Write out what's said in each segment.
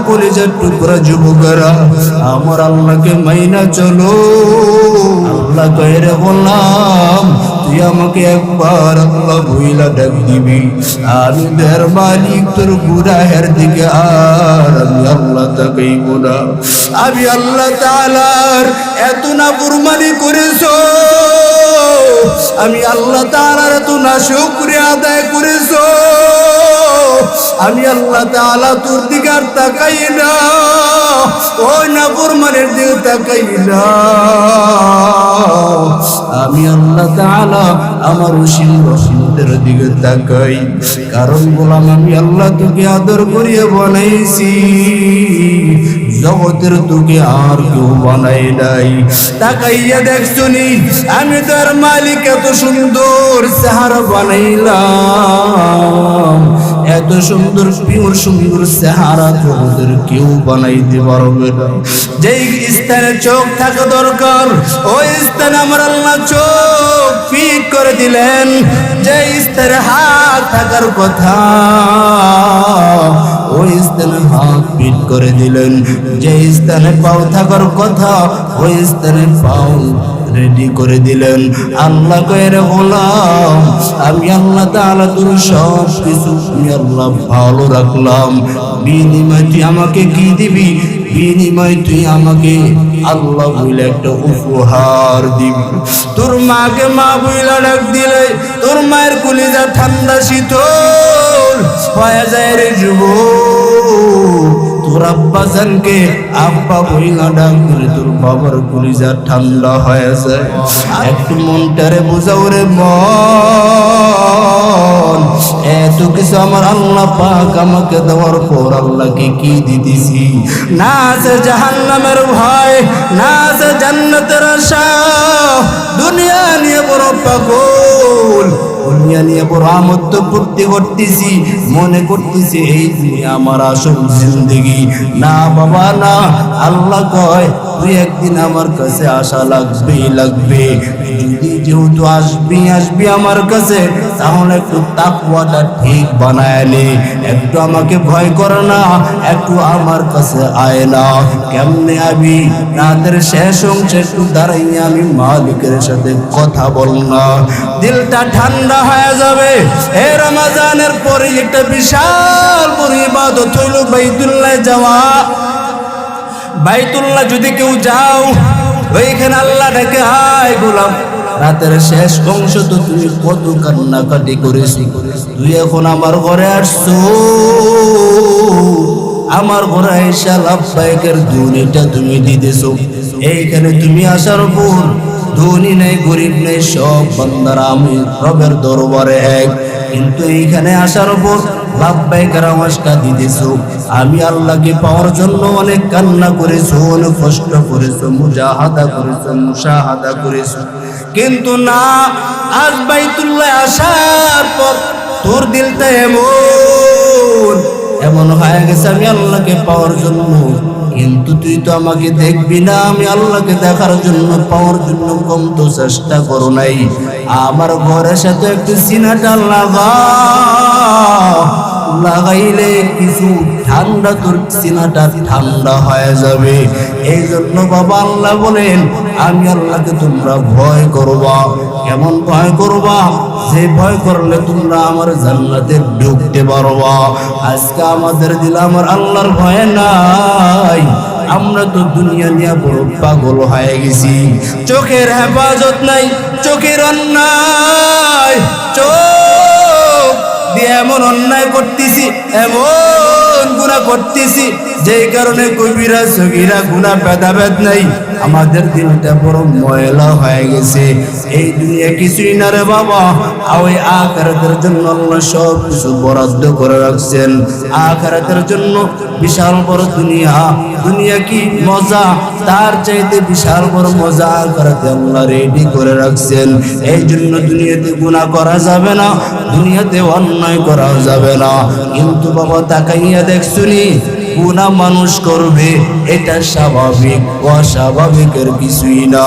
কলিজার টুকরা যুবকেরা, আমার আল্লাহকে মাইনা চলো। আল্লাহ কইরে বললাম, তুই আমাকে একবার আল্লাহ বইলা ডাক দিবি, আমি তোর মালিক, তোর গুনাহের দিকে আর আমি আল্লাহ তাকাইব না। আমি আল্লাহ তাআলার এত নাফরমানি করেছো, আমি আল্লাহ তাআলার এত নাশুকরিয়া আদায় করেছো, আমি আল্লাহ তাআলা তোর দিকে আর তাকাই না, ওই নাফরমানের দিকে তাকাই না। আমি আল্লাহ তাআলা আমার রসিম রসিমদের দিকে তাকাই, কারণ বললাম আমি আল্লাহ তোকে আদর করিয়ে বানাইছি, জগতের তোকে আর কেউ বানাই নাই। তাকাইয়া দেখছনি আমি তোর মালিক এত সুন্দর চেহারা বানাইলাম, এত সুন্দর পিওর সুন্দর চেহারা জগতের কেউ বানাইতে পারবে না। যেই স্থানে চোখ থাকা দরকার ওই স্থানে আমার আল্লাহ চোখ ফিট করে দিলেন, যে স্থানে হাত থাকার কথা ওই স্থানে হাত ফিট করে দিলেন, যে স্থানে পাও থাকার কথা ওই স্থানে পাও রেডি করে দিলেন। আল্লাহ কইরে বললাম, আমি আল্লাহ তাআলা তোর সব কিছু আমি আল্লাহ ভালো রাখলাম, বিনিময় তুই আমাকে কি দিবি? বিনিময় তুই আমাকে আল্লাহ বলে একটা উপহার দিবি। তোর মাকে মা বইলা ডাক দিলে তোর মায়ের কলিজা ঠান্ডা শীতল হয়ে যায় রে যুবক, তোর আব্বা জানকে আব্বা বইলা ডাক দিলে তোর বাবার কলিজা ঠান্ডা হয়ে যায়। একটু মনটারে বুঝাও রে মন, এত কিছু আমার আল্লাহ পাক আমাকে দেওয়ার পর আল্লাহকে কি দিতেছি? না আছে জাহান্নামের ভয়, না আছে জান্নাতের আশা, দুনিয়া নিয়ে বড় পাগল, দুনিয়া নিয়ে বড় আমোদ ফুর্তি করতেছি, মনে করতেছি এই দুনিয়া আমার আসল জিন্দেগি। না বাবা না, আল্লাহ কয় তুই একদিন আমার কাছে আসা লাগবেই লাগবে। যদি যেহেতু আসবি আমার কাছে, তাহলে একটু তাকওয়াটা ঠিক বানায় নে, একটু আমাকে ভয় করে না, একটু আমার কাছে আয় না। কেমনে আবি? রাতের শেষ অংশে একটু দাঁড়াইয়া আমি মালিকের সাথে কথা বল না, দিলটা ঠান্ডা হয়ে যাবে। এ রমজানের পরে একটা বিশাল বড় ইবাদত হইল বাইতুল্লাহ যাওয়া। বাইতুল্লাহ যদি কেউ যাও, ওইখানে আল্লাহ ডেকে হায় গোলাম, রাতের শেষ অংশ তো তুমি কত কান্নাকাটি করেছি, তুই এখন আমার ঘরে আসছো, আমার ঘরে এসে লাভবাহিকের দুনিটা তুমি দিতেছো। এইখানে তুমি আসার পর ধনী নেই গরিব নেই, সব বান্দারা আমি রবের দরবারে এক, কিন্তু এইখানে আসার পর লাভবাহিকের আওয়াজটা দিতেছো। আমি আল্লাহকে পাওয়ার জন্য অনেক কান্না করেছো, অনেক কষ্ট করেছো, মুজাহাদা করেছো, মুশাহাদা করেছো, কিন্তু না, আজ বাইতুল্লাহ আসার পর তোর দিলটা এমন হয়ে গেছে আমি আল্লাহকে পাওয়ার জন্য, কিন্তু তুই তো আমাকে দেখবি না। আমি আল্লাহকে দেখার জন্য পাওয়ার জন্য কম তো চেষ্টা করো নাই। আমার ঘরের সাথে একটু সিনাটা লাগাইলে কিছু ঠান্ডা, তোর সিনাটা ঠান্ডা হয়ে যাবে। এই জন্য বাবা আল্লাহ বলেন, আমি আল্লাহকে তোমরা ভয় করবা। কেমন ভয় করবা? যে ভয় করলে তোমরা আমার জান্নাতে ঢুকতে পারবা। আজকে আমাদের দিলে আমার আল্লাহর ভয় নাই, আমরা তো দুনিয়া নিয়ে বড় পাগল হয়ে গেছি। চোখের হেফাজত নাই, চোখের অন্যায়, চোখ দিয়ে এমন অন্যায় করতেছি, এমন গুনাহ করতেছি, যেই কারণে কবিরা সগীরা গুনাহ ভেদাভেদ নাই। আমাদের দিনটা বড় ময়লা হয়ে গেছে। এই দুনিয়া কিছুই না রে বাবা, ওই আখিরাতের জন্য আল্লাহ সব কিছু বরাদ্দ করে রাখছেন। আখিরাতের জন্য বিশাল বড় দুনিয়া, দুনিয়া কি মজা, তার চাইতে বিশাল বড় মজা আখিরাতে আল্লাহ রেডি করে রাখছেন। এই জন্য দুনিয়াতে গুনাহ করা যাবে না, দুনিয়াতে অন্যায় করা যাবে না। কিন্তু বাবা তাকাইয়া দেখছুনি গুনাহ মানুষ করবে, এটা স্বাভাবিক, অস্বাভাবিকের কিছুই না।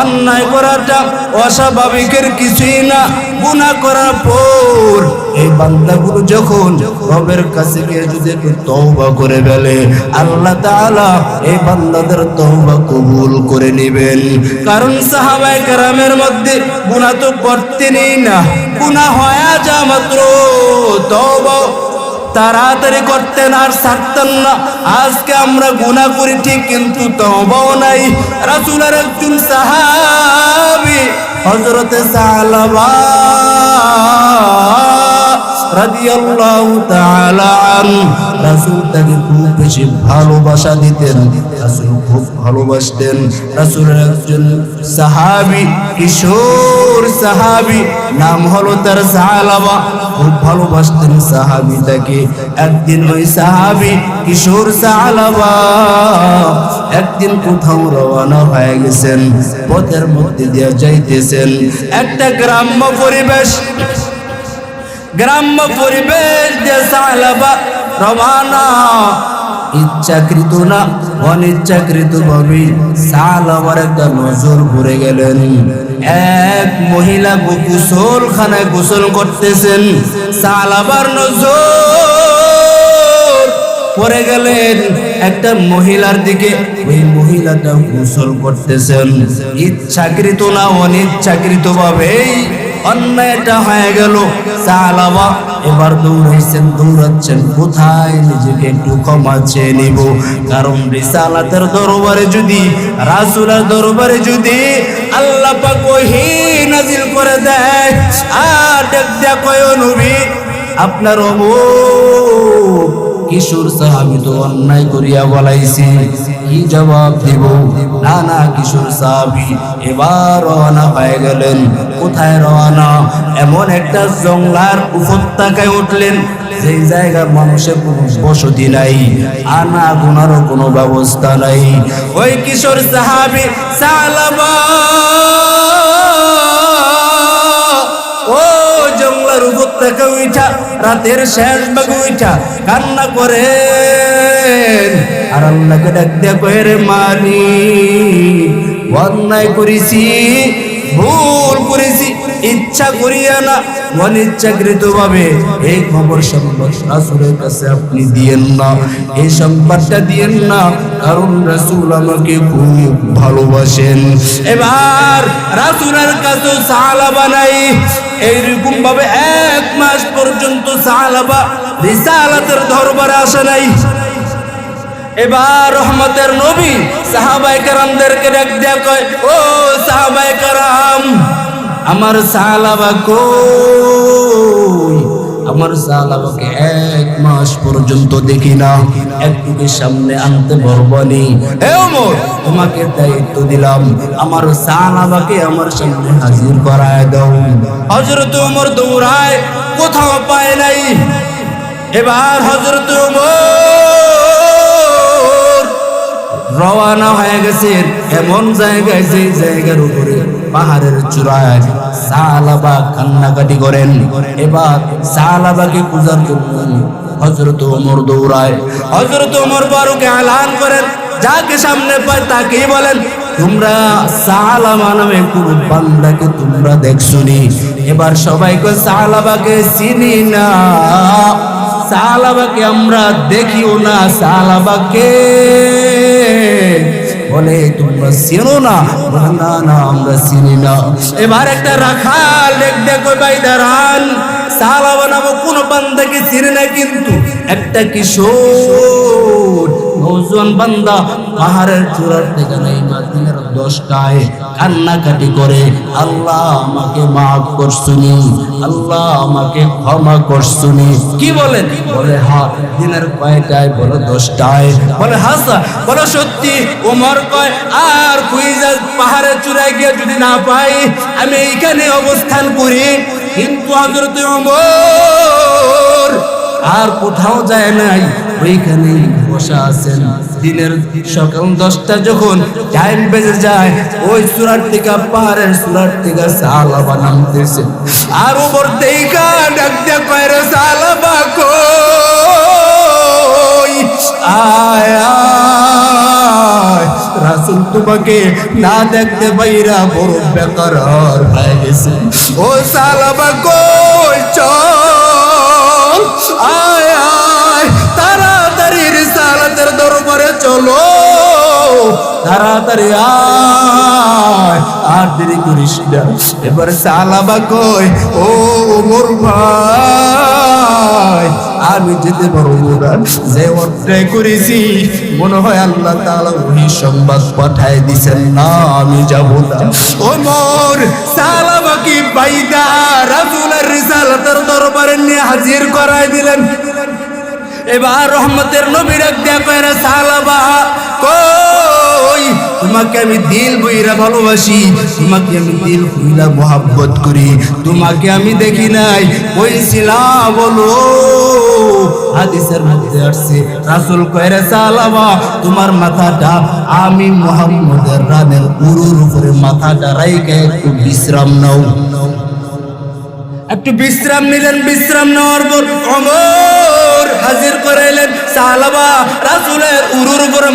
অন্যায় করাটা অস্বাভাবিকের কিছুই না। গুনাহ করার পর এই বান্দাগুলো যখন রবের কাছে গিয়ে যদি একটু তওবা করে ফেলে, আল্লাহ তাআলা এই বান্দাদের তওবা কবুল করে নেবেন। কারণ সাহাবায়ে কেরামের মধ্যে গুনাহ তো করতেনই না, গুনাহ হয়ে যা মাত্র তওবা তাড়াতাড়ি করতেন আর ছাড়তেন না। আজকে আমরা গুনাহ করি ঠিক, কিন্তু তওবাও নাই। রাসূলের একজন সাহাবী হযরতে সালাবা রাদিয়াল্লাহু তাআলা আনহু, রাসূল তাকে খুব বেশি ভালোবাসা দিতেন, রাসূল খুব ভালোবাসতেন। রাসূলের একজন সাহাবী, কিশোর সাহাবী, নাম হলো তার সালাবা, খুব ভালোবাসতেন সাহাবীটাকে। একদিন ওই সাহাবী কিশোর সালাবা একদিন কোথাও রওনা হয়ে গেছেন, পথের মধ্যে দিয়ে যাইতেছেন। একটা গ্রাম্য পরিবেশ দিয়ে সালাবা রওনা। ইচ্ছাকৃত না অনিচ্ছাকৃত ভাবে সালাবার একটা নজর পড়ে গেলেন। এক মহিলা গোসলখানায় গোসল করতেছেন, সালাবার নজর পড়ে গেলেন একটা মহিলার দিকে। ওই মহিলাটা গোসল করতেছেন, ইচ্ছাকৃত না অনিচ্ছাকৃত ভাবেই অন্যায়টা হয়ে গেল। সালাবা এবার দৌড়াচ্ছেন, কোথায় নিজেকে একটু ক্ষমা চেয়ে নিব। কারণ রিসালাতের দরবারে যদি, রাসূলের দরবারে যদি আল্লাহ পাক ওহী নাজিল করে দেয় আর ডাক দেয়া কয়, ও নবী আপনার অমুক কিশোর সাহাবী তো অন্যায় করিয়া বলাইছে, কি জবাব দিব? না কিশোর সাহাবী এবার রওনা হয়ে গেলেন। কোথায় রওনা? এমন একটা জঙ্গলার উপত্যকায় উঠলেন, যেই জায়গার মানুষের কোনো বসতি নাই, আনা গোনারও কোনো ব্যবস্থা নাই। ওই কিশোর সাহাবী সালাবা ও জঙ্গলার উপত্যকা উঠা, রাতের শেষ ভাগে উঠা কান্না করেন আর আল্লাহকে ডাক দিয়া কয়, রে মালিক, অন্যায় করেছি, ভুল করেছি, ইচ্ছা করিয়া না অনিচ্ছাকৃত ভাবে এই খবর সংবাদ রাসূলের কাছে আপনি দিয়েন না, এই সংবাদটা দিয়েন না, কারণ রাসূল আমাকে খুব ভালোবাসেন। এবার রাসূলের কাছে সালাবা নাই। এইরকম ভাবে 1 মাস পর্যন্ত সালাবা রিসালাতের দরবারে আসে নাই। এবার রহমতের নবী সাহাবায়ে কেরামদেরকে ডাক দেয়া কয়, ও সাহাবায়ে কেরাম, আমার সালাবা কই? আমার সালাবাকে 1 মাস পর্যন্ত দেখি না, একটু সামনে আনতে পারবনি? হে ওমর, তোমাকে দায়িত্ব দিলাম, আমার সালাবাকে আমার সামনে হাজির করায় দাও। হযরত ওমর দৌড়ায়, কোথাও পায় নাই। এবার হযরত ওমর রওনা হয়ে গেছেন এমন জায়গায়, যে জায়গার উপরে পাহাড়ের চূড়ায় সালাবা কান্নাকাটি করেন। এবার সালাবাকে খোঁজার জন্য হযরত ওমর দৌড়ায়। হযরত ওমর ফারুক এলান করেন, যাকে সামনে পায় তাকেই বলেন, তোমরা সালাবা নামে কোন বান্দাকে তোমরা দেখছনি? এবার সবাই কয়, সালাবাকে চিনি না, সালাবাকে আমরা দেখিও না, সালাবাকে বলে তোমরা চিনো না? না আমরা চিনি না। এবার একটা রাখাল দেখো, ভাই দাঁড়ান, সালাবা নামক কোন বান্দাকে চিনে না, কিন্তু একটা কিশোর নওজোয়ান বান্দা পাহাড়ের চূড়ার থেকে নাই মাদিনার 10টায় কান্নাকাটি করে, আল্লাহ আমাকে মাফ করছুনি, আল্লাহ আমাকে ক্ষমা করছুনি। কি বলেন? বলে হ্যাঁ। দিনের কয়টায়? বলে 10টায়। বলে হাসা, বলে সত্যি? ওমর কয়, আর কুইজা পাহাড়ের চূড়ায় গিয়ে যদি না পাই, আমি এইখানে অবস্থান করি। কিন্তু হযরত ওমর আর কোথাও যায় নাই, ওইখানেই বসা আছেন। দিনের সকাল 10টা যখন টাইম বেজে যায়, ওই চূড়ার থেকে, পাহাড়ের চূড়ার থেকে সালাবা নামতেছে। আর ওপর দেখা ডাক দিয়া কয়, রে সালাবা কই? আয় আয়। রাসূল তোমাকে না দেখতে পাইরা বড় বেকরার হয়ে গেছে। ও সালাবা কই চল, আয় আয় তাড়াতাড়ি রিসালাতের দরবারে চলো, তাড়াতাড়ি আয়, আর দেরি করিস না। এবার সালাবা কই ও ওমর ভাই আমি যেতে পারবো না, যে অন্যায় করেছি মনে হয় আল্লাহ তাআলা ওই সংবাদ পাঠায় দিছেন না, আমি যাব না। ওমর সালাবাকে বাইদা রাসূলের রিসালাতের দরবারে নিয়ে হাজির করায় দিলেন। এবার রহমতের নবী ডাক দিয়া কইরা সালাবা কই তোমাকে আমি দিল বইরা ভালোবাসি, তোমাকে আমি দিল বইরা মোহাব্বত করি, তোমাকে আমি দেখি নাই কইছিলা বলো। হাদিসের মধ্যে আসছে রাসূল কইরা সালাবা তোমার মাথাটা আমি মুহাম্মদের রানের উরুর উপরে মাথাটা রাইখা একটু বিশ্রাম নাও। একটু বিশ্রাম নিলেন, বিশ্রাম নেওয়ার পর ওমর হাজির করাইলেন সাহাবা রাসূলের উরুর উপরে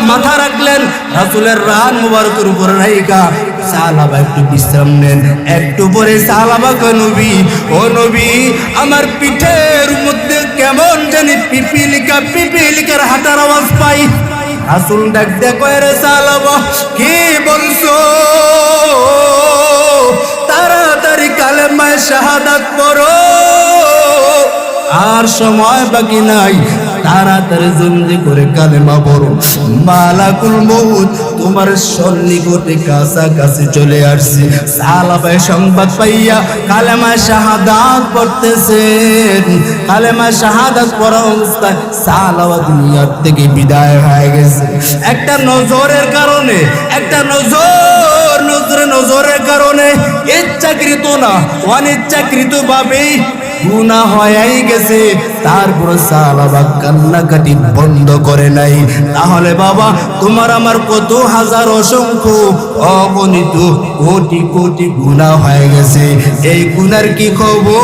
মাথা রাখলেন, রাসূলের রান মুবারকের উপরে রাইখা সাহাবা একটু বিশ্রাম নেন। একটু পরে সাহাবা কয় নবী ও নবী আমার পিঠের মধ্যে কেমন জানি পিপিলিকার হাঁটার আওয়াজ পাই। রাসূল ডাক দিয়ে কয় রে সাহাবা কি বলছো? তাড়াতাড়ি কালেমায়ে শাহাদাত পড়ো, আর সময় বাকি নাই, তাড়াতাড়ি জলদি করে কালেমা পড়ো। মালাকুল মউত তোমার সন্নিকটে কাছাকাছি চলে আসছে। সাহাবা সংবাদ পাইয়া কালেমা শাহাদাত পড়তেছেন। কালেমা শাহাদাত পড়া অবস্থায় সাহাবা দুনিয়ার থেকে বিদায় হয়ে গেছে। একটা নজরের কারণে, একটা নজরের কারণে ইচ্ছাকৃত না অনিচ্ছাকৃত ভাবেই গুনাহ হয়েই গেছে। তারপর সাহাবা কান্নাকাটি বন্ধ করে নাই। তাহলে বাবা তোমার আমার কত হাজার অসংখ্য অগণিত কোটি কোটি গুনাহ হয়ে গেছে। এই গুনার কি খবর?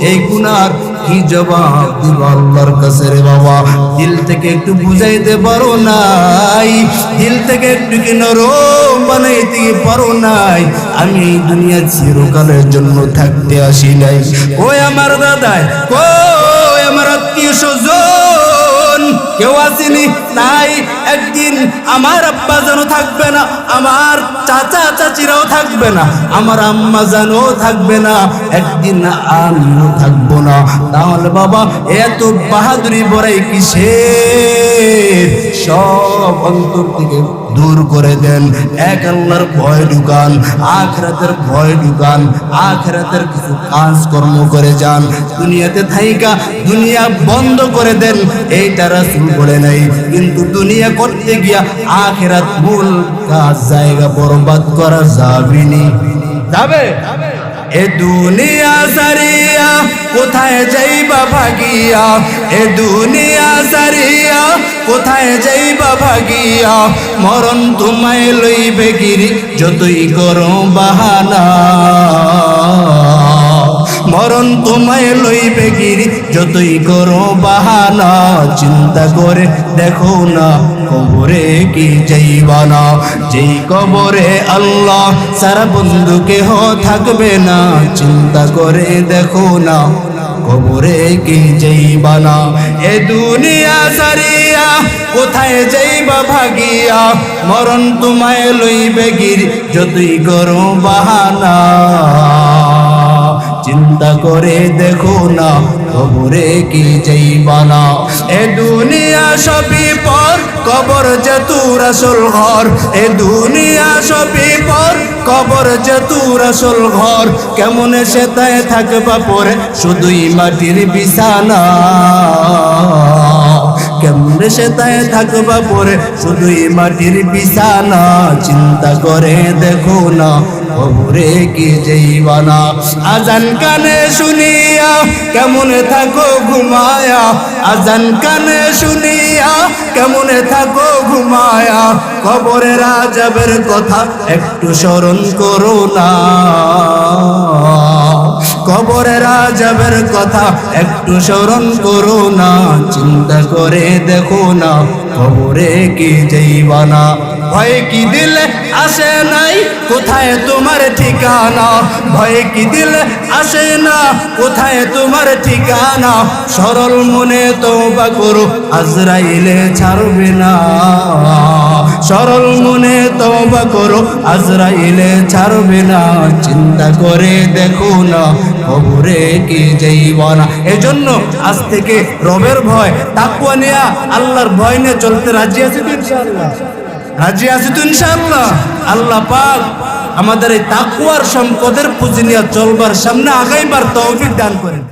এই গুনার কি জবাব দিব আল্লাহর কাছে রে বাবা? দিল থেকে একটু বুঝাইতে পারো নাই, দিল থেকে একটু কি নরম বানাইতে পারো নাই? আমি এই দুনিয়া চিরকালের জন্য থাকতে আসি নাই। ওই আমার দাদাই, ওই আমার আত্মীয় স্বজন কেউ আসেনি নাই। একদিন আমার আব্বা জানো থাকবে না, আমার চাচা চাচিরাও থাকবে না, আমার আম্মা জানো থাকবে না, একদিন আমিও থাকবো না। তাহলে বাবা এত বাহাদুরি বড়াই কিসের? সব অন্তর থেকে দূর করে দেন। এক আল্লাহর ভয় ঢুকান, আখিরাতের ভয় ঢুকান, আখিরাতের কিছু কাজকর্ম করে যান। দুনিয়াতে থাইকা দুনিয়া বন্ধ করে দেন, এইটা রাসূল বলে নাই। কিন্তু দুনিয়া করতে গিয়া আখিরাত মূল কাজ জায়গা বরবাদ করা যাবে? এ দুনিয়া সারিয়া কোথায় যাইবা ভাগিয়া, এ দুনিয়া সারিয়া কোথায় যাইবা ভাগিয়া, মরণ তোমায় লইবে গিরি যতই করো বাহানা, মরণ তোমায় লইবে গিরি যতই করো বাহানা। চিন্তা করে দেখো না কবরে কি যাইবা না, যেই কবরে আল্লাহ সারা বন্ধু কেহ থাকবে না। চিন্তা করে দেখো না কবরে কি যাইবা না। এ দুনিয়া সারিয়া কোথায় যাইবা ভাগিয়া, মরণ তোমায় লইবে গিরি যতই করো বাহানা। চিন্তা করে দেখো না কবরে কি যাইবা না। এ দুনিয়া সবই পর, কবর যে তোর আসল ঘর। এ দুনিয়া সবই পর, কবর যে তোর আসল ঘর। কেমনে সেটায় থাকবা পরে শুধুই মাটির বিছানা, কেমনে সেটায় থাকবা পরে শুধুই মাটির বিছানা। চিন্তা করে দেখো না কবরে কি যাইবা না। আজান কানে শুনিয়া কেমনে থাকো ঘুমায়া, আজান কানে শুনিয়া কেমনে থাকো ঘুমায়া। কবরের আযাবের কথা একটু স্মরণ করো না, কবরের আযাবের কথা একটু স্মরণ করো না, চিন্তা করে দেখো না কবরে কি যাইবা না। ভয় কি দিলে আসে নাই, কোথায় তোমার ঠিকানা? ভয় কি দিলে আসে না, কোথায় তোমার ঠিকানা? সরল মনে তওবা করো, আজরাইলে ছাড়বে না। সরল মনে তওবা করো, আজরাইলে ছাড়বে না। চিন্তা করে দেখো না কবরে কি যাইবা না। এজন্য আজ থেকে রবের ভয়, তাকওয়া নিয়া, আল্লাহর ভয় নিয়ে চলতে রাজি আছি তো ইনশাআল্লাহ? রাজি আছি তো ইনশাআল্লাহ? আল্লাহ পাক আমাদের এই তাকওয়ার সম্পদের পুঁজি নিয়ে চলবার, সামনে আগাইবার তৌফিক দান করেন।